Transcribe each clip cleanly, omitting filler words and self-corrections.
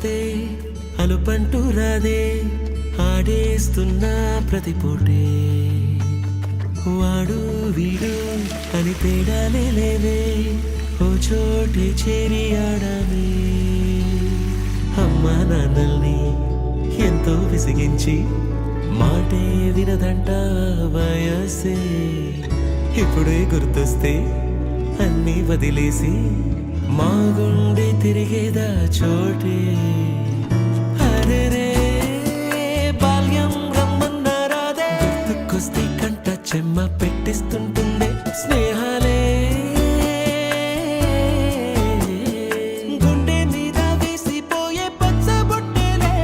కాదే అలుపంటూ రాదే ఆడేస్తున్నా ప్రతి పూటే వాడు వీడు అని తేడాలే లేవే ఓ చోటే చేరి ఆడమే అమ్మా నాన్నల్ని ఎంతో విసిగించి మాటే వినదంట వయసే ఇప్పుడే గుర్తొస్తే అన్నీ వదిలేసి మా గుండె తిరిగేదా చోటే అరెరే బాల్యం రమ్మన్నారాదే గుర్తుకొస్తే కంట చెమ్మ పెట్టిస్తుంటుందే స్నేహాలే గుండె మీద వేసిపోయే పచ్చబొట్టెలే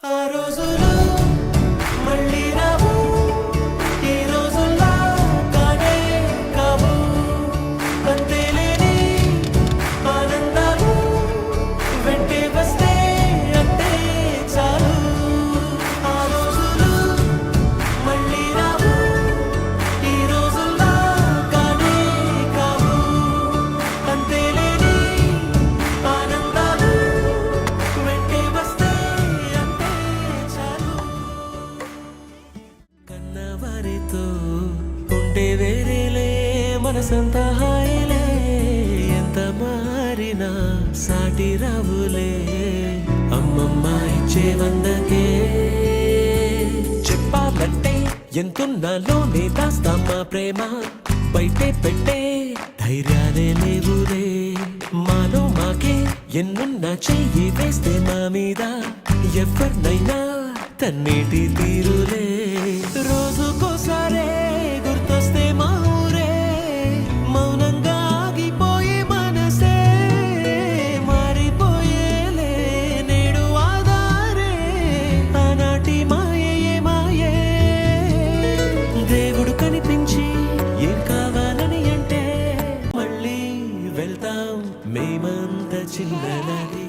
ఆ రోజులు మళ్ళీ రావు ఈ రోజుల్లా కానే కావు అంతేలేని ఆనందాలు వెంటే వస్తే అంతే చాలు ఆ రోజులు మళ్ళీ రావు ఈ రోజుల్లా కానే కావు అంతేలేని ఆనందాలు వెంటే వస్తే అంతే చాలు కన్నవారితో ఉండే వేరేలే మనసంతా హాయిలే ఎంత మారినా సాటి రావులే అమ్మమ్మ ఇచ్చే వందకే చెప్పాలంటే ఎంతున్నాలోనే దాస్తామా ప్రేమ బయటే పెట్టే ధైర్యాలే లేవులే మాలో మాకే ఎన్నున్నా చెయ్యి వేస్తే మా మీద ఎవరినైనా తన్నేటి తీరులే రోజుకోసారే గుర్తొస్తే మా ఊరే మౌనంగా ఆగిపోయే మనసే మారిపోయేలే నేడు ఆధారే ఆనాటి మాయే మాయే దేవుడు కనిపించి ఏం కావాలని అంటే మళ్ళీ వెళ్తాం మేమంత చిన్ననాటి